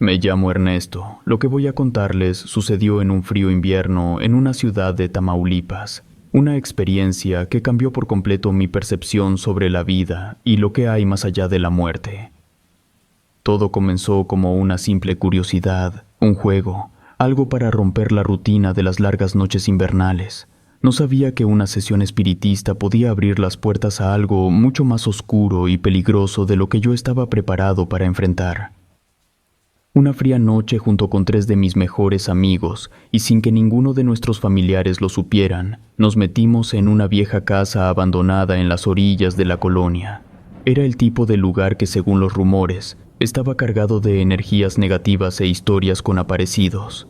Me llamo Ernesto. Lo que voy a contarles sucedió en un frío invierno en una ciudad de Tamaulipas. Una experiencia que cambió por completo mi percepción sobre la vida y lo que hay más allá de la muerte. Todo comenzó como una simple curiosidad, un juego, algo para romper la rutina de las largas noches invernales. No sabía que una sesión espiritista podía abrir las puertas a algo mucho más oscuro y peligroso de lo que yo estaba preparado para enfrentar. Una fría noche junto con 3 de mis mejores amigos, y sin que ninguno de nuestros familiares lo supieran, nos metimos en una vieja casa abandonada en las orillas de la colonia. Era el tipo de lugar que, según los rumores, estaba cargado de energías negativas e historias con aparecidos.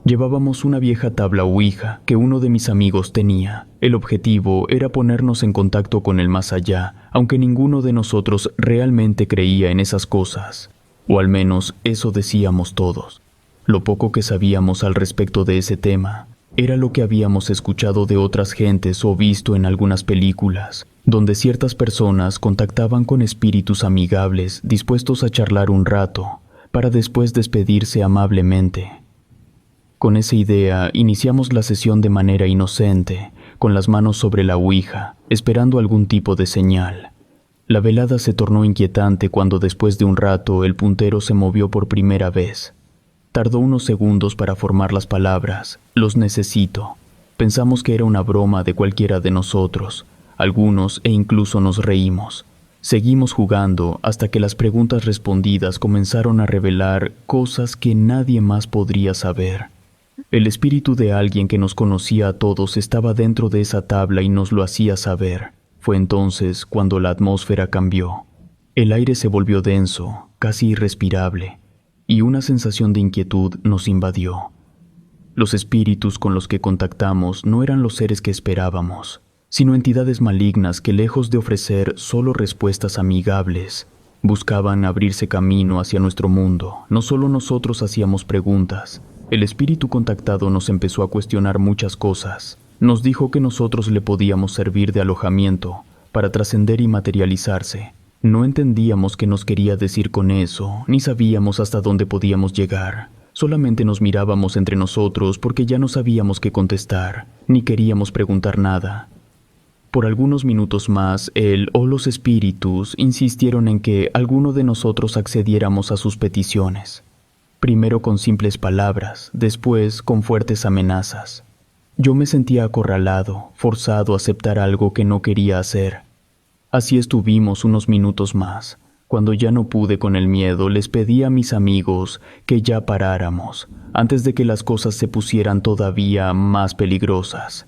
Llevábamos una vieja tabla ouija que uno de mis amigos tenía. El objetivo era ponernos en contacto con el más allá, aunque ninguno de nosotros realmente creía en esas cosas. O al menos eso decíamos todos. Lo poco que sabíamos al respecto de ese tema era lo que habíamos escuchado de otras gentes o visto en algunas películas, donde ciertas personas contactaban con espíritus amigables dispuestos a charlar un rato, para después despedirse amablemente. Con esa idea iniciamos la sesión de manera inocente, con las manos sobre la ouija, esperando algún tipo de señal. La velada se tornó inquietante cuando después de un rato el puntero se movió por primera vez. Tardó unos segundos para formar las palabras, los necesito. Pensamos que era una broma de cualquiera de nosotros, algunos e incluso nos reímos. Seguimos jugando hasta que las preguntas respondidas comenzaron a revelar cosas que nadie más podría saber. El espíritu de alguien que nos conocía a todos estaba dentro de esa tabla y nos lo hacía saber. Fue entonces cuando la atmósfera cambió. El aire se volvió denso, casi irrespirable, y una sensación de inquietud nos invadió. Los espíritus con los que contactamos no eran los seres que esperábamos, sino entidades malignas que, lejos de ofrecer solo respuestas amigables, buscaban abrirse camino hacia nuestro mundo. No solo nosotros hacíamos preguntas. El espíritu contactado nos empezó a cuestionar muchas cosas. Nos dijo que nosotros le podíamos servir de alojamiento para trascender y materializarse. No entendíamos qué nos quería decir con eso, ni sabíamos hasta dónde podíamos llegar. Solamente nos mirábamos entre nosotros porque ya no sabíamos qué contestar, ni queríamos preguntar nada. Por algunos minutos más, él o los espíritus insistieron en que alguno de nosotros accediéramos a sus peticiones. Primero con simples palabras, después con fuertes amenazas. Yo me sentía acorralado, forzado a aceptar algo que no quería hacer. Así estuvimos unos minutos más. Cuando ya no pude con el miedo, les pedí a mis amigos que ya paráramos, antes de que las cosas se pusieran todavía más peligrosas.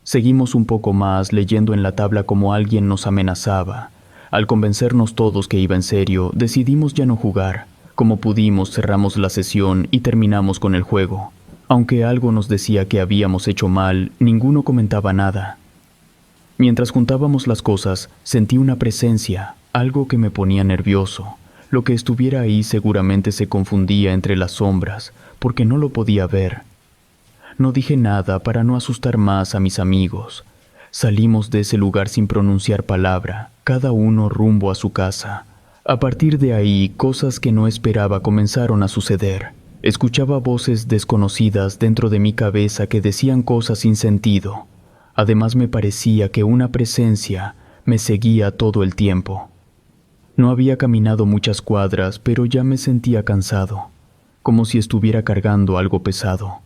Seguimos un poco más leyendo en la tabla como alguien nos amenazaba. Al convencernos todos que iba en serio, decidimos ya no jugar. Como pudimos, cerramos la sesión y terminamos con el juego. Aunque algo nos decía que habíamos hecho mal, ninguno comentaba nada. Mientras juntábamos las cosas, sentí una presencia, algo que me ponía nervioso. Lo que estuviera ahí seguramente se confundía entre las sombras, porque no lo podía ver. No dije nada para no asustar más a mis amigos. Salimos de ese lugar sin pronunciar palabra, cada uno rumbo a su casa. A partir de ahí, cosas que no esperaba comenzaron a suceder. Escuchaba voces desconocidas dentro de mi cabeza que decían cosas sin sentido. Además, me parecía que una presencia me seguía todo el tiempo. No había caminado muchas cuadras, pero ya me sentía cansado, como si estuviera cargando algo pesado.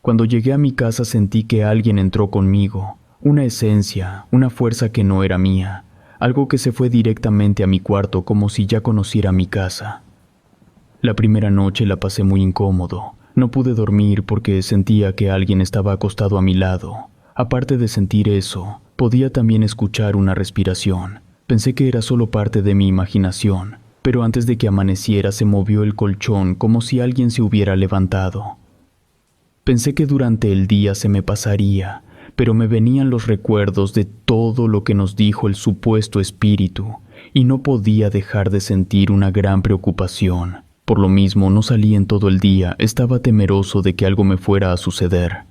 Cuando llegué a mi casa sentí que alguien entró conmigo, una esencia, una fuerza que no era mía, algo que se fue directamente a mi cuarto como si ya conociera mi casa. La primera noche la pasé muy incómodo. No pude dormir porque sentía que alguien estaba acostado a mi lado. Aparte de sentir eso, podía también escuchar una respiración. Pensé que era solo parte de mi imaginación, pero antes de que amaneciera se movió el colchón como si alguien se hubiera levantado. Pensé que durante el día se me pasaría, pero me venían los recuerdos de todo lo que nos dijo el supuesto espíritu, y no podía dejar de sentir una gran preocupación. Por lo mismo no salí en todo el día, estaba temeroso de que algo me fuera a suceder.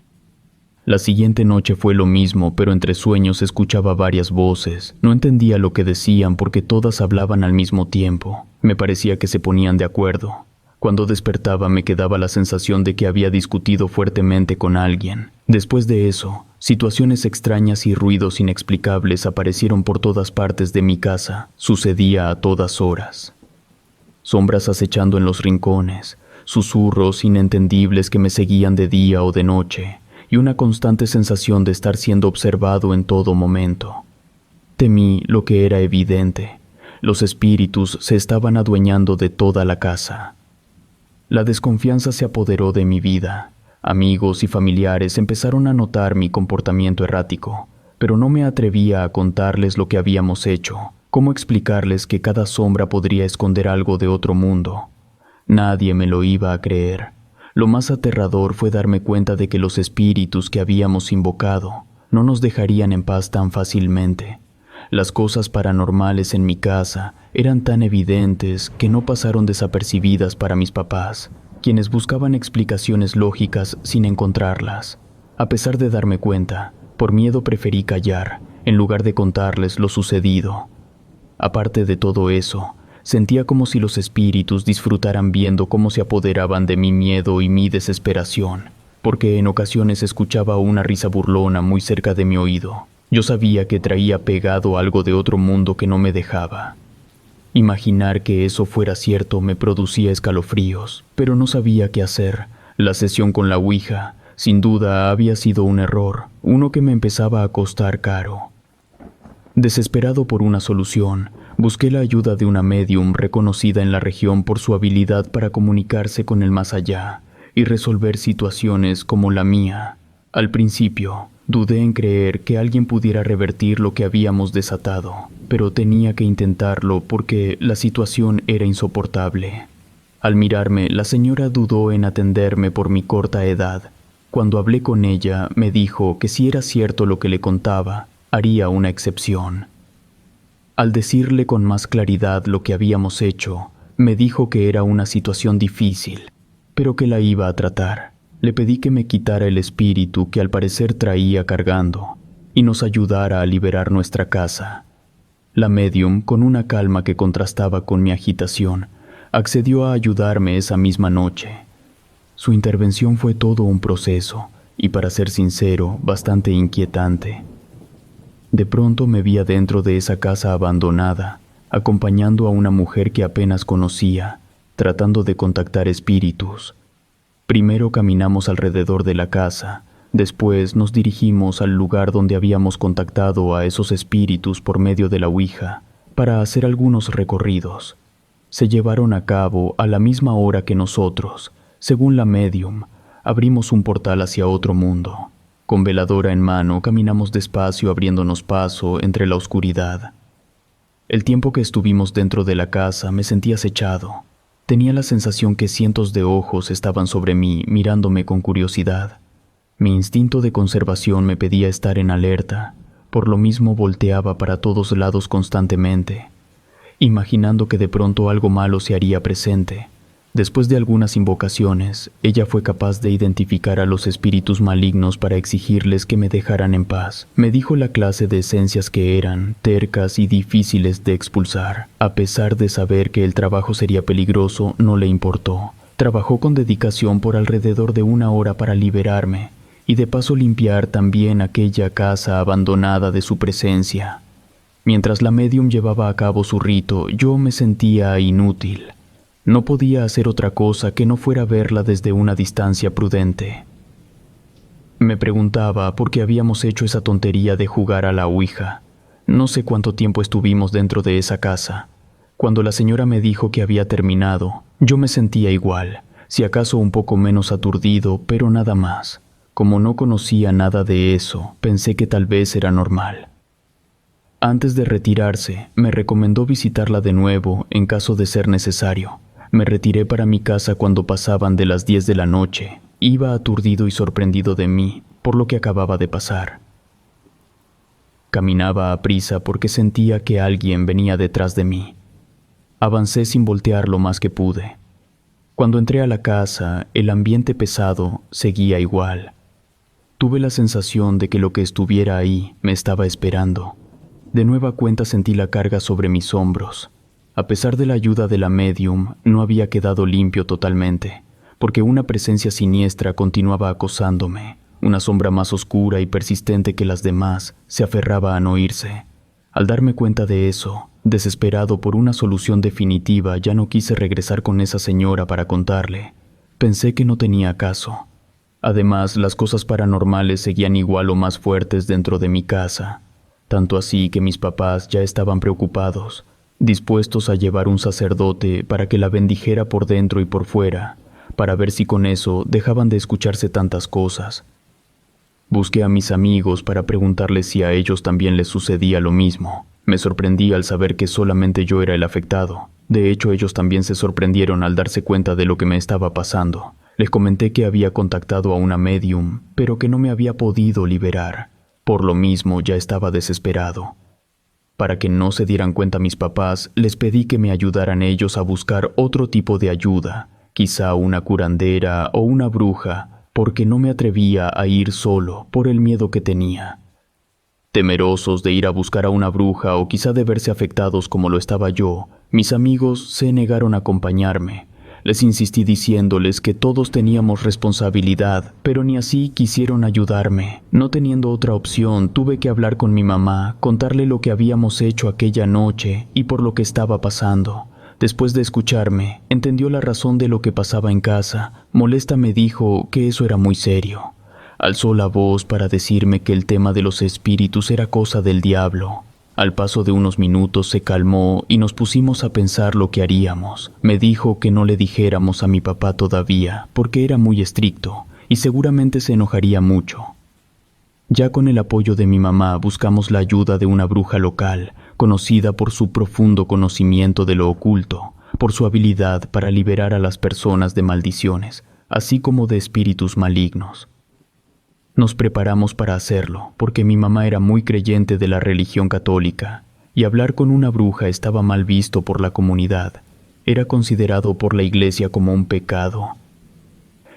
La siguiente noche fue lo mismo, pero entre sueños escuchaba varias voces. No entendía lo que decían porque todas hablaban al mismo tiempo. Me parecía que se ponían de acuerdo. Cuando despertaba me quedaba la sensación de que había discutido fuertemente con alguien. Después de eso, situaciones extrañas y ruidos inexplicables aparecieron por todas partes de mi casa. Sucedía a todas horas. Sombras acechando en los rincones, susurros inentendibles que me seguían de día o de noche, y una constante sensación de estar siendo observado en todo momento. Temí lo que era evidente. Los espíritus se estaban adueñando de toda la casa. La desconfianza se apoderó de mi vida. Amigos y familiares empezaron a notar mi comportamiento errático, pero no me atrevía a contarles lo que habíamos hecho. ¿Cómo explicarles que cada sombra podría esconder algo de otro mundo? Nadie me lo iba a creer. Lo más aterrador fue darme cuenta de que los espíritus que habíamos invocado no nos dejarían en paz tan fácilmente. Las cosas paranormales en mi casa eran tan evidentes que no pasaron desapercibidas para mis papás, quienes buscaban explicaciones lógicas sin encontrarlas. A pesar de darme cuenta, por miedo preferí callar, en lugar de contarles lo sucedido. Aparte de todo eso, sentía como si los espíritus disfrutaran viendo cómo se apoderaban de mi miedo y mi desesperación, porque en ocasiones escuchaba una risa burlona muy cerca de mi oído. Yo sabía que traía pegado algo de otro mundo que no me dejaba. Imaginar que eso fuera cierto me producía escalofríos, pero no sabía qué hacer. La sesión con la Ouija, sin duda, había sido un error, uno que me empezaba a costar caro. Desesperado por una solución, busqué la ayuda de una médium reconocida en la región por su habilidad para comunicarse con el más allá y resolver situaciones como la mía. Al principio, dudé en creer que alguien pudiera revertir lo que habíamos desatado, pero tenía que intentarlo porque la situación era insoportable. Al mirarme, la señora dudó en atenderme por mi corta edad. Cuando hablé con ella, me dijo que si era cierto lo que le contaba, haría una excepción. Al decirle con más claridad lo que habíamos hecho, me dijo que era una situación difícil, pero que la iba a tratar. Le pedí que me quitara el espíritu que al parecer traía cargando y nos ayudara a liberar nuestra casa. La médium, con una calma que contrastaba con mi agitación, accedió a ayudarme esa misma noche. Su intervención fue todo un proceso y, para ser sincero, bastante inquietante. De pronto me vi adentro de esa casa abandonada, acompañando a una mujer que apenas conocía, tratando de contactar espíritus. Primero caminamos alrededor de la casa, después nos dirigimos al lugar donde habíamos contactado a esos espíritus por medio de la Ouija, para hacer algunos recorridos. Se llevaron a cabo a la misma hora que nosotros. Según la médium, abrimos un portal hacia otro mundo. Con veladora en mano, caminamos despacio abriéndonos paso entre la oscuridad. El tiempo que estuvimos dentro de la casa me sentí acechado. Tenía la sensación que cientos de ojos estaban sobre mí, mirándome con curiosidad. Mi instinto de conservación me pedía estar en alerta, por lo mismo volteaba para todos lados constantemente, imaginando que de pronto algo malo se haría presente. Después de algunas invocaciones, ella fue capaz de identificar a los espíritus malignos para exigirles que me dejaran en paz. Me dijo la clase de esencias que eran, tercas y difíciles de expulsar. A pesar de saber que el trabajo sería peligroso, no le importó. Trabajó con dedicación por alrededor de 1 hora para liberarme, y de paso limpiar también aquella casa abandonada de su presencia. Mientras la médium llevaba a cabo su rito, yo me sentía inútil. No podía hacer otra cosa que no fuera verla desde una distancia prudente. Me preguntaba por qué habíamos hecho esa tontería de jugar a la Ouija. No sé cuánto tiempo estuvimos dentro de esa casa. Cuando la señora me dijo que había terminado, yo me sentía igual, si acaso un poco menos aturdido, pero nada más. Como no conocía nada de eso, pensé que tal vez era normal. Antes de retirarse, me recomendó visitarla de nuevo en caso de ser necesario. Me retiré para mi casa cuando pasaban de las 10 de la noche. Iba aturdido y sorprendido de mí por lo que acababa de pasar. Caminaba a prisa porque sentía que alguien venía detrás de mí. Avancé sin voltear lo más que pude. Cuando entré a la casa, el ambiente pesado seguía igual. Tuve la sensación de que lo que estuviera ahí me estaba esperando. De nueva cuenta sentí la carga sobre mis hombros. A pesar de la ayuda de la médium, no había quedado limpio totalmente, porque una presencia siniestra continuaba acosándome. Una sombra más oscura y persistente que las demás se aferraba a no irse. Al darme cuenta de eso, desesperado por una solución definitiva, ya no quise regresar con esa señora para contarle. Pensé que no tenía caso. Además, las cosas paranormales seguían igual o más fuertes dentro de mi casa, tanto así que mis papás ya estaban preocupados, dispuestos a llevar un sacerdote para que la bendijera por dentro y por fuera, para ver si con eso dejaban de escucharse tantas cosas. Busqué a mis amigos para preguntarles si a ellos también les sucedía lo mismo. Me sorprendí al saber que solamente yo era el afectado. De hecho, ellos también se sorprendieron al darse cuenta de lo que me estaba pasando. Les comenté que había contactado a una médium, pero que no me había podido liberar. Por lo mismo, ya estaba desesperado. Para que no se dieran cuenta mis papás, les pedí que me ayudaran ellos a buscar otro tipo de ayuda, quizá una curandera o una bruja, porque no me atrevía a ir solo por el miedo que tenía. Temerosos de ir a buscar a una bruja o quizá de verse afectados como lo estaba yo, mis amigos se negaron a acompañarme. Les insistí diciéndoles que todos teníamos responsabilidad, pero ni así quisieron ayudarme. No teniendo otra opción, tuve que hablar con mi mamá, contarle lo que habíamos hecho aquella noche y por lo que estaba pasando. Después de escucharme, entendió la razón de lo que pasaba en casa. Molesta me dijo que eso era muy serio. Alzó la voz para decirme que el tema de los espíritus era cosa del diablo. Al paso de unos minutos se calmó y nos pusimos a pensar lo que haríamos. Me dijo que no le dijéramos a mi papá todavía, porque era muy estricto y seguramente se enojaría mucho. Ya con el apoyo de mi mamá buscamos la ayuda de una bruja local, conocida por su profundo conocimiento de lo oculto, por su habilidad para liberar a las personas de maldiciones, así como de espíritus malignos. Nos preparamos para hacerlo, porque mi mamá era muy creyente de la religión católica, y hablar con una bruja estaba mal visto por la comunidad. Era considerado por la iglesia como un pecado.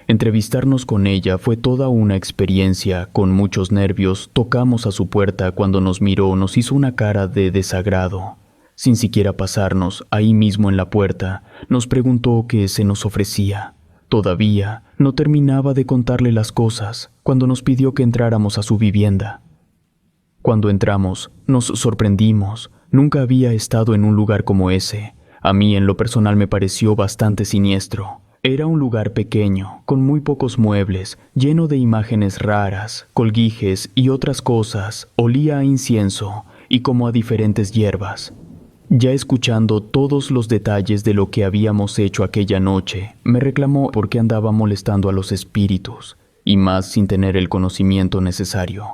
Entrevistarnos con ella fue toda una experiencia. Con muchos nervios, tocamos a su puerta. Cuando nos miró, nos hizo una cara de desagrado. Sin siquiera pasarnos, ahí mismo en la puerta, nos preguntó qué se nos ofrecía. Todavía no terminaba de contarle las cosas cuando nos pidió que entráramos a su vivienda. Cuando entramos, nos sorprendimos. Nunca había estado en un lugar como ese. A mí en lo personal me pareció bastante siniestro. Era un lugar pequeño, con muy pocos muebles, lleno de imágenes raras, colguijes y otras cosas. Olía a incienso y como a diferentes hierbas. Ya escuchando todos los detalles de lo que habíamos hecho aquella noche, me reclamó por qué andaba molestando a los espíritus, y más sin tener el conocimiento necesario.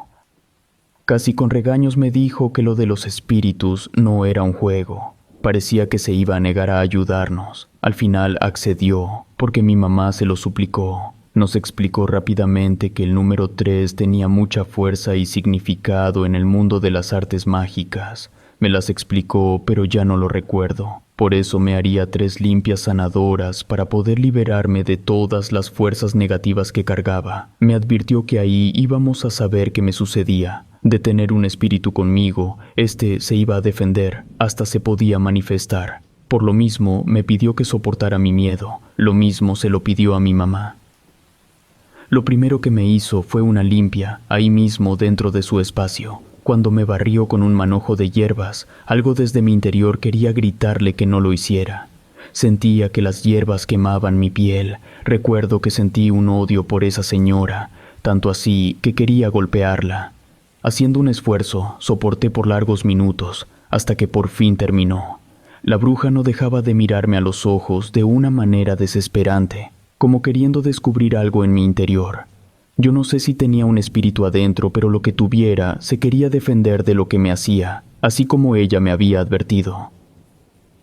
Casi con regaños me dijo que lo de los espíritus no era un juego. Parecía que se iba a negar a ayudarnos. Al final accedió, porque mi mamá se lo suplicó. Nos explicó rápidamente que el número 3 tenía mucha fuerza y significado en el mundo de las artes mágicas. Me las explicó, pero ya no lo recuerdo. Por eso me haría 3 limpias sanadoras para poder liberarme de todas las fuerzas negativas que cargaba. Me advirtió que ahí íbamos a saber qué me sucedía. De tener un espíritu conmigo, este se iba a defender, hasta se podía manifestar. Por lo mismo, me pidió que soportara mi miedo. Lo mismo se lo pidió a mi mamá. Lo primero que me hizo fue una limpia, ahí mismo dentro de su espacio. Cuando me barrió con un manojo de hierbas, algo desde mi interior quería gritarle que no lo hiciera. Sentía que las hierbas quemaban mi piel. Recuerdo que sentí un odio por esa señora, tanto así que quería golpearla. Haciendo un esfuerzo, soporté por largos minutos, hasta que por fin terminó. La bruja no dejaba de mirarme a los ojos de una manera desesperante, como queriendo descubrir algo en mi interior. Yo no sé si tenía un espíritu adentro, pero lo que tuviera se quería defender de lo que me hacía, así como ella me había advertido.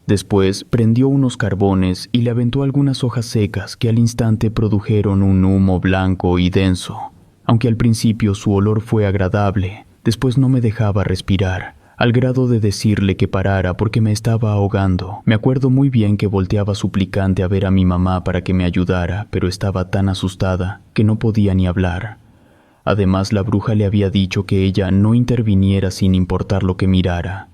Después prendió unos carbones y le aventó algunas hojas secas que al instante produjeron un humo blanco y denso. Aunque al principio su olor fue agradable, después no me dejaba respirar, al grado de decirle que parara porque me estaba ahogando. Me acuerdo muy bien que volteaba suplicante a ver a mi mamá para que me ayudara, pero estaba tan asustada que no podía ni hablar. Además, la bruja le había dicho que ella no interviniera sin importar lo que mirara.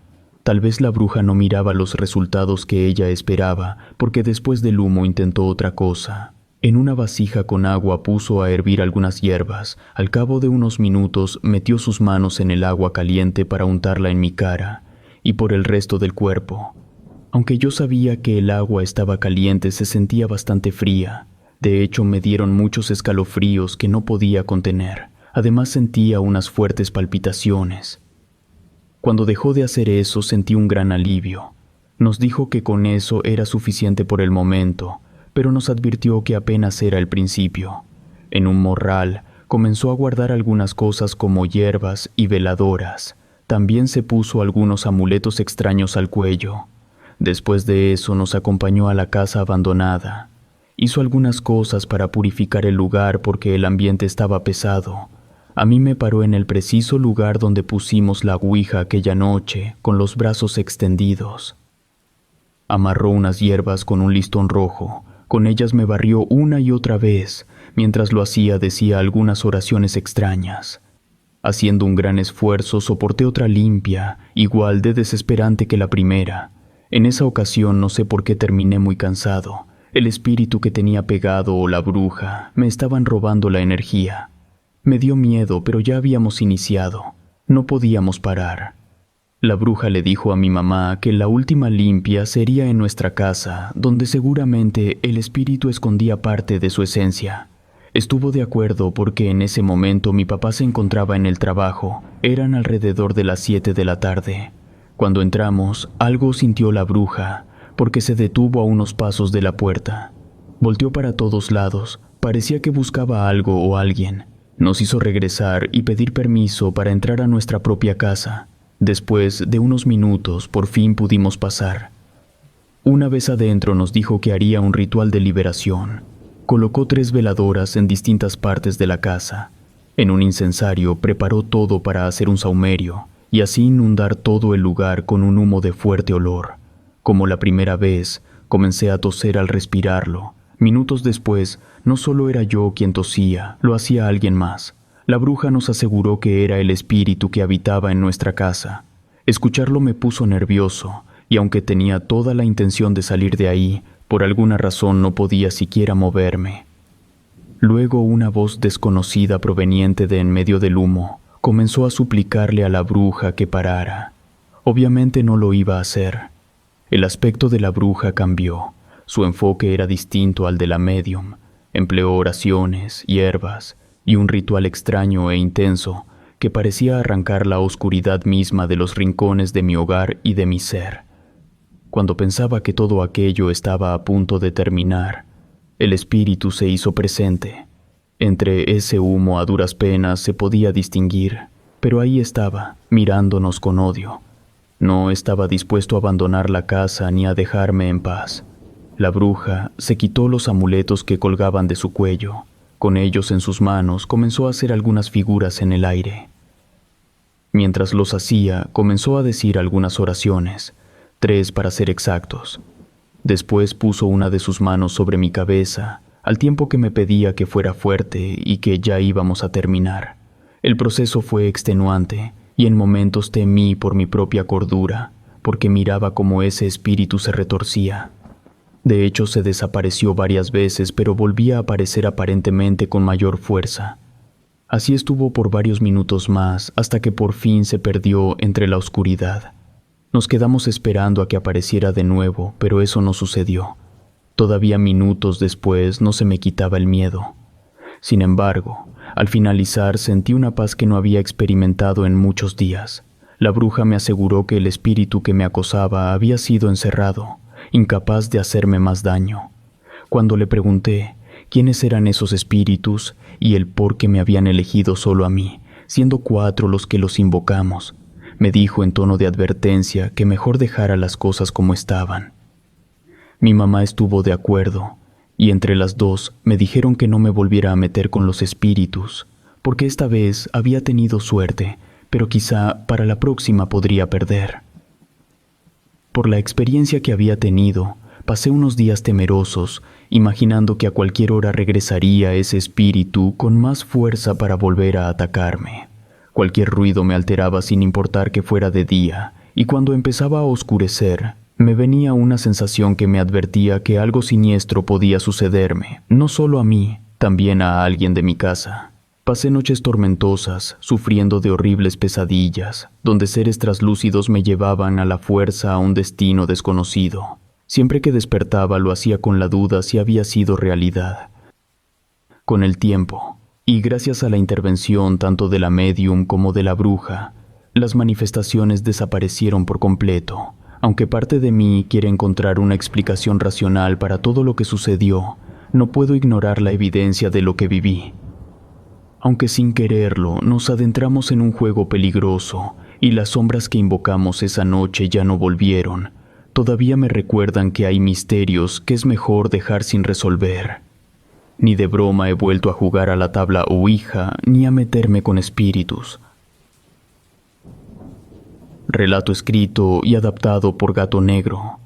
Tal vez la bruja no miraba los resultados que ella esperaba, porque después del humo intentó otra cosa. En una vasija con agua puso a hervir algunas hierbas. Al cabo de unos minutos metió sus manos en el agua caliente para untarla en mi cara y por el resto del cuerpo. Aunque yo sabía que el agua estaba caliente, se sentía bastante fría. De hecho, me dieron muchos escalofríos que no podía contener. Además, sentía unas fuertes palpitaciones. Cuando dejó de hacer eso, sentí un gran alivio. Nos dijo que con eso era suficiente por el momento, pero nos advirtió que apenas era el principio. En un morral, comenzó a guardar algunas cosas como hierbas y veladoras. También se puso algunos amuletos extraños al cuello. Después de eso nos acompañó a la casa abandonada. Hizo algunas cosas para purificar el lugar porque el ambiente estaba pesado. A mí me paró en el preciso lugar donde pusimos la ouija aquella noche, con los brazos extendidos. Amarró unas hierbas con un listón rojo. Con ellas me barrió una y otra vez. Mientras lo hacía, decía algunas oraciones extrañas. Haciendo un gran esfuerzo, soporté otra limpia, igual de desesperante que la primera. En esa ocasión no sé por qué terminé muy cansado. El espíritu que tenía pegado o la bruja me estaban robando la energía. Me dio miedo, pero ya habíamos iniciado. No podíamos parar. La bruja le dijo a mi mamá que la última limpia sería en nuestra casa, donde seguramente el espíritu escondía parte de su esencia. Estuvo de acuerdo porque en ese momento mi papá se encontraba en el trabajo. Eran alrededor de las 7 de la tarde. Cuando entramos, algo sintió la bruja, porque se detuvo a unos pasos de la puerta. Volteó para todos lados, parecía que buscaba algo o alguien. Nos hizo regresar y pedir permiso para entrar a nuestra propia casa. Después de unos minutos, por fin pudimos pasar. Una vez adentro nos dijo que haría un ritual de liberación. Colocó 3 veladoras en distintas partes de la casa. En un incensario preparó todo para hacer un sahumerio y así inundar todo el lugar con un humo de fuerte olor. Como la primera vez, comencé a toser al respirarlo. Minutos después, no solo era yo quien tosía, lo hacía alguien más. La bruja nos aseguró que era el espíritu que habitaba en nuestra casa. Escucharlo me puso nervioso, y aunque tenía toda la intención de salir de ahí, por alguna razón no podía siquiera moverme. Luego una voz desconocida proveniente de en medio del humo comenzó a suplicarle a la bruja que parara. Obviamente no lo iba a hacer. El aspecto de la bruja cambió. Su enfoque era distinto al de la médium. Empleó oraciones, hierbas y un ritual extraño e intenso que parecía arrancar la oscuridad misma de los rincones de mi hogar y de mi ser. Cuando pensaba que todo aquello estaba a punto de terminar, el espíritu se hizo presente. Entre ese humo a duras penas se podía distinguir, pero ahí estaba, mirándonos con odio. No estaba dispuesto a abandonar la casa ni a dejarme en paz. La bruja se quitó los amuletos que colgaban de su cuello. Con ellos en sus manos comenzó a hacer algunas figuras en el aire. Mientras los hacía, comenzó a decir algunas oraciones, 3 para ser exactos. Después puso una de sus manos sobre mi cabeza, al tiempo que me pedía que fuera fuerte y que ya íbamos a terminar. El proceso fue extenuante, y en momentos temí por mi propia cordura, porque miraba cómo ese espíritu se retorcía. De hecho, se desapareció varias veces, pero volvía a aparecer aparentemente con mayor fuerza. Así estuvo por varios minutos más, hasta que por fin se perdió entre la oscuridad. Nos quedamos esperando a que apareciera de nuevo, pero eso no sucedió. Todavía minutos después no se me quitaba el miedo. Sin embargo, al finalizar sentí una paz que no había experimentado en muchos días. La bruja me aseguró que el espíritu que me acosaba había sido encerrado, incapaz de hacerme más daño. Cuando le pregunté quiénes eran esos espíritus y el por qué me habían elegido solo a mí, siendo 4 los que los invocamos, me dijo en tono de advertencia que mejor dejara las cosas como estaban. Mi mamá estuvo de acuerdo, y entre las dos me dijeron que no me volviera a meter con los espíritus, porque esta vez había tenido suerte, pero quizá para la próxima podría perder. Por la experiencia que había tenido, pasé unos días temerosos, imaginando que a cualquier hora regresaría ese espíritu con más fuerza para volver a atacarme. Cualquier ruido me alteraba sin importar que fuera de día, y cuando empezaba a oscurecer, me venía una sensación que me advertía que algo siniestro podía sucederme, no solo a mí, también a alguien de mi casa. Pasé noches tormentosas, sufriendo de horribles pesadillas, donde seres traslúcidos me llevaban a la fuerza a un destino desconocido. Siempre que despertaba lo hacía con la duda si había sido realidad. Con el tiempo, y gracias a la intervención tanto de la médium como de la bruja, las manifestaciones desaparecieron por completo. Aunque parte de mí quiere encontrar una explicación racional para todo lo que sucedió, no puedo ignorar la evidencia de lo que viví. Aunque sin quererlo, nos adentramos en un juego peligroso, y las sombras que invocamos esa noche ya no volvieron. Todavía me recuerdan que hay misterios que es mejor dejar sin resolver. Ni de broma he vuelto a jugar a la tabla Ouija, ni a meterme con espíritus. Relato escrito y adaptado por Gato Negro.